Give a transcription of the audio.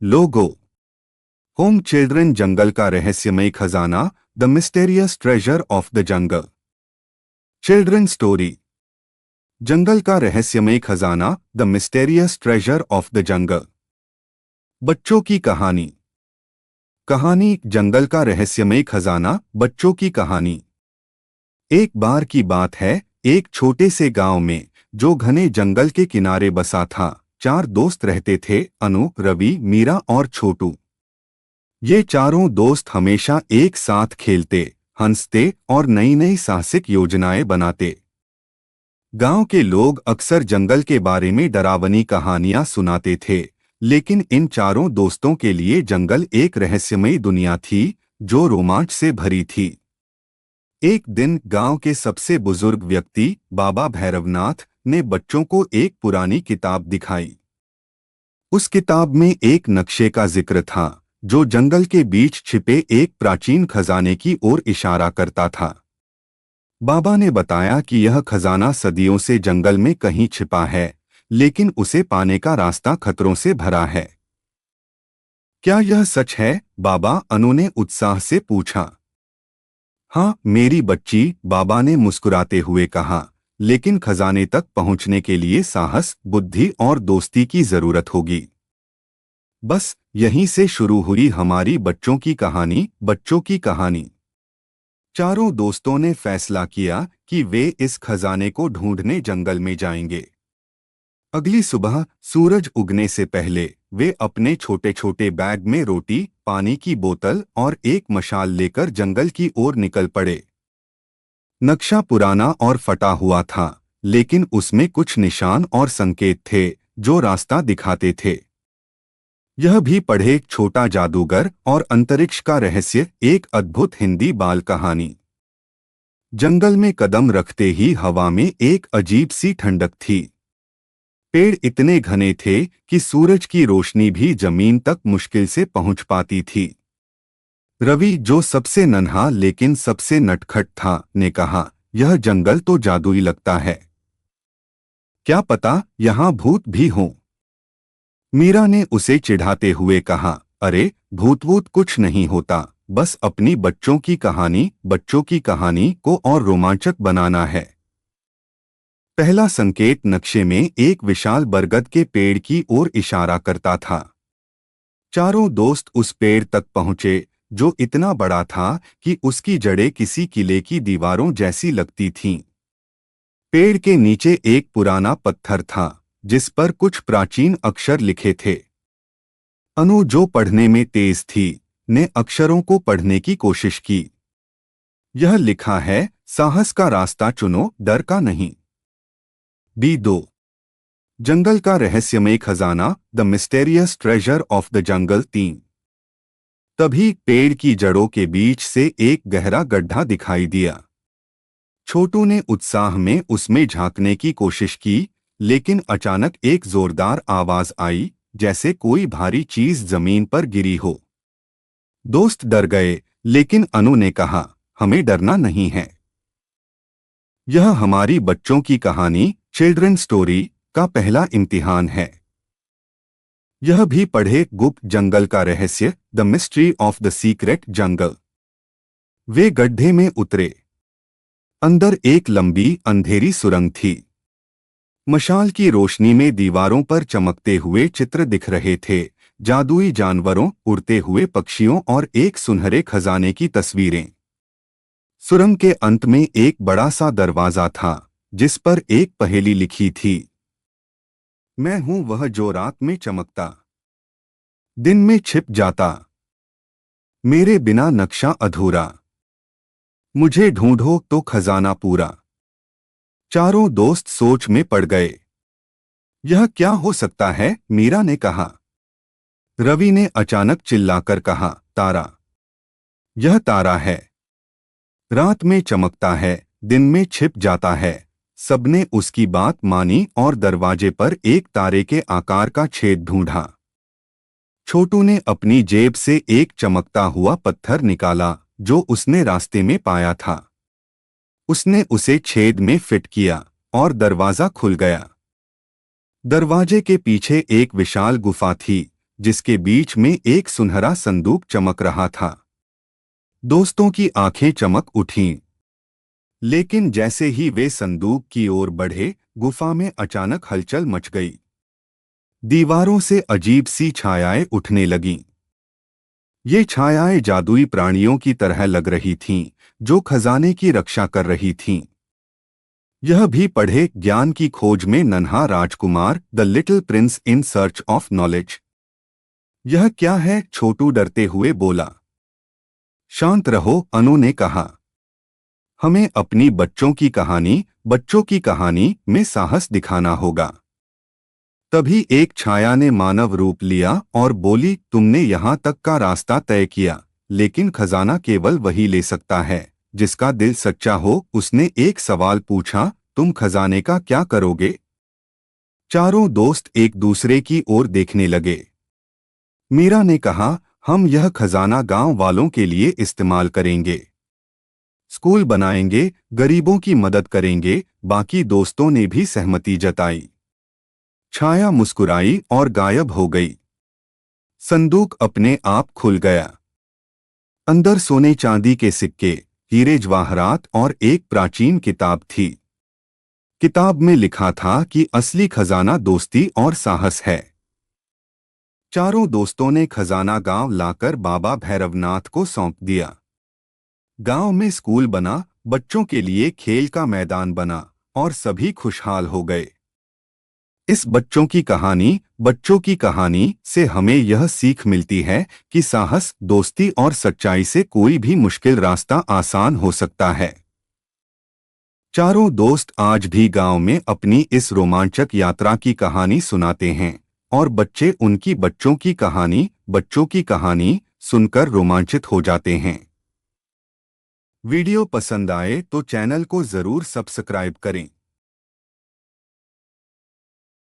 लोगो। Home children जंगल का रहस्यमय खजाना, the mysterious treasure of the jungle. Children story. जंगल का रहस्यमय खजाना, the mysterious treasure of the jungle. बच्चों की कहानी। कहानी, जंगल का रहस्यमय खजाना, बच्चों की कहानी। एक बार की बात है, एक छोटे से गांव में, जो घने जंगल के किनारे बसा था, 4 दोस्त रहते थे, अनु, रवि, मीरा और छोटू। ये चारों दोस्त हमेशा एक साथ खेलते, हंसते और नई नई साहसिक योजनाएं बनाते। गांव के लोग अक्सर जंगल के बारे में डरावनी कहानियां सुनाते थे, लेकिन इन चारों दोस्तों के लिए जंगल एक रहस्यमयी दुनिया थी, जो रोमांच से भरी थी। एक दिन गांव के सबसे बुजुर्ग व्यक्ति, बाबा भैरवनाथ, ने बच्चों को एक पुरानी किताब दिखाई। उस किताब में एक नक्शे का जिक्र था, जो जंगल के बीच छिपे एक प्राचीन खजाने की ओर इशारा करता था। बाबा ने बताया कि यह खजाना सदियों से जंगल में कहीं छिपा है, लेकिन उसे पाने का रास्ता खतरों से भरा है। क्या यह सच है, बाबा? अनु ने उत्साह से पूछा। हाँ मेरी बच्ची, बाबा ने मुस्कुराते हुए कहा, लेकिन खजाने तक पहुंचने के लिए साहस, बुद्धि और दोस्ती की जरूरत होगी। बस यहीं से शुरू हुई हमारी बच्चों की कहानी, बच्चों की कहानी। चारों दोस्तों ने फैसला किया कि वे इस खजाने को ढूंढने जंगल में जाएंगे। अगली सुबह सूरज उगने से पहले वे अपने छोटे छोटे बैग में रोटी, पानी की बोतल और एक मशाल लेकर जंगल की ओर निकल पड़े। नक्शा पुराना और फटा हुआ था, लेकिन उसमें कुछ निशान और संकेत थे, जो रास्ता दिखाते थे। यह भी पढ़े, छोटा जादूगर और अंतरिक्ष का रहस्य, एक अद्भुत हिंदी बाल कहानी। जंगल में कदम रखते ही हवा में एक अजीब सी ठंडक थी। पेड़ इतने घने थे कि सूरज की रोशनी भी जमीन तक मुश्किल से पहुंच पाती थी। रवि, जो सबसे नन्हा लेकिन सबसे नटखट था, ने कहा, यह जंगल तो जादुई लगता है। क्या पता यहाँ भूत भी हों? मीरा ने उसे चिढ़ाते हुए कहा, अरे भूत वूत कुछ नहीं होता, बस अपनी बच्चों की कहानी, बच्चों की कहानी को और रोमांचक बनाना है। पहला संकेत नक्शे में एक विशाल बरगद के पेड़ की ओर इशारा करता था। चारों दोस्त उस पेड़ तक पहुंचे, जो इतना बड़ा था कि उसकी जड़ें किसी किले की दीवारों जैसी लगती थीं। पेड़ के नीचे एक पुराना पत्थर था, जिस पर कुछ प्राचीन अक्षर लिखे थे। अनु, जो पढ़ने में तेज थी, ने अक्षरों को पढ़ने की कोशिश की। यह लिखा है, साहस का रास्ता चुनो, डर का नहीं। B2। जंगल का रहस्यमय खजाना, the mysterious treasure of the जंगल 3। तभी पेड़ की जड़ों के बीच से एक गहरा गड्ढा दिखाई दिया। छोटू ने उत्साह में उसमें झांकने की कोशिश की, लेकिन अचानक एक जोरदार आवाज आई, जैसे कोई भारी चीज जमीन पर गिरी हो। दोस्त डर गए, लेकिन अनु ने कहा, हमें डरना नहीं है। यह हमारी बच्चों की कहानी, चिल्ड्रन स्टोरी, का पहला इम्तिहान है। यह भी पढ़े, गुप्त जंगल का रहस्य, the mystery of the secret jungle. वे गड्ढे में उतरे। अंदर एक लंबी अंधेरी सुरंग थी। मशाल की रोशनी में दीवारों पर चमकते हुए चित्र दिख रहे थे, जादुई जानवरों, उड़ते हुए पक्षियों और एक सुनहरे खजाने की तस्वीरें। सुरंग के अंत में एक बड़ा सा दरवाजा था, जिस पर एक पहेली लिखी थी। मैं हूं वह जो रात में चमकता, दिन में छिप जाता, मेरे बिना नक्शा अधूरा, मुझे ढूंढो तो खजाना पूरा। चारों दोस्त सोच में पड़ गए। यह क्या हो सकता है? मीरा ने कहा। रवि ने अचानक चिल्लाकर कहा, तारा। यह तारा है। रात में चमकता है, दिन में छिप जाता है। सबने उसकी बात मानी और दरवाजे पर एक तारे के आकार का छेद ढूंढा। छोटू ने अपनी जेब से एक चमकता हुआ पत्थर निकाला, जो उसने रास्ते में पाया था। उसने उसे छेद में फिट किया और दरवाजा खुल गया। दरवाजे के पीछे एक विशाल गुफा थी, जिसके बीच में एक सुनहरा संदूक चमक रहा था। दोस्तों की आंखें चमक उठीं। लेकिन जैसे ही वे संदूक की ओर बढ़े, गुफा में अचानक हलचल मच गई। दीवारों से अजीब सी छायाएं उठने लगीं। ये छायाएं जादुई प्राणियों की तरह लग रही थीं, जो खजाने की रक्षा कर रही थीं। यह भी पढ़े, ज्ञान की खोज में नन्हा राजकुमार, the little prince in search of knowledge. यह क्या है? छोटू डरते हुए बोला। शांत रहो, अनु ने कहा। हमें अपनी बच्चों की कहानी में साहस दिखाना होगा। तभी एक छाया ने मानव रूप लिया और बोली, तुमने यहाँ तक का रास्ता तय किया, लेकिन खजाना केवल वही ले सकता है जिसका दिल सच्चा हो। उसने एक सवाल पूछा, तुम खजाने का क्या करोगे? चारों दोस्त एक दूसरे की ओर देखने लगे। मीरा ने कहा, हम यह खजाना गांव वालों के लिए इस्तेमाल करेंगे। स्कूल बनाएंगे, गरीबों की मदद करेंगे। बाकी दोस्तों ने भी सहमति जताई। छाया मुस्कुराई और गायब हो गई। संदूक अपने आप खुल गया। अंदर सोने चांदी के सिक्के, हीरे जवाहरात और एक प्राचीन किताब थी। किताब में लिखा था कि असली खजाना दोस्ती और साहस है। चारों दोस्तों ने खजाना गांव लाकर बाबा भैरवनाथ को सौंप दिया। गांव में स्कूल बना, बच्चों के लिए खेल का मैदान बना और सभी खुशहाल हो गए। इस बच्चों की कहानी से हमें यह सीख मिलती है कि साहस, दोस्ती और सच्चाई से कोई भी मुश्किल रास्ता आसान हो सकता है। चारों दोस्त आज भी गांव में अपनी इस रोमांचक यात्रा की कहानी सुनाते हैं और बच्चे उनकी बच्चों की कहानी सुनकर रोमांचित हो जाते हैं। वीडियो पसंद आए तो चैनल को जरूर सब्सक्राइब करें।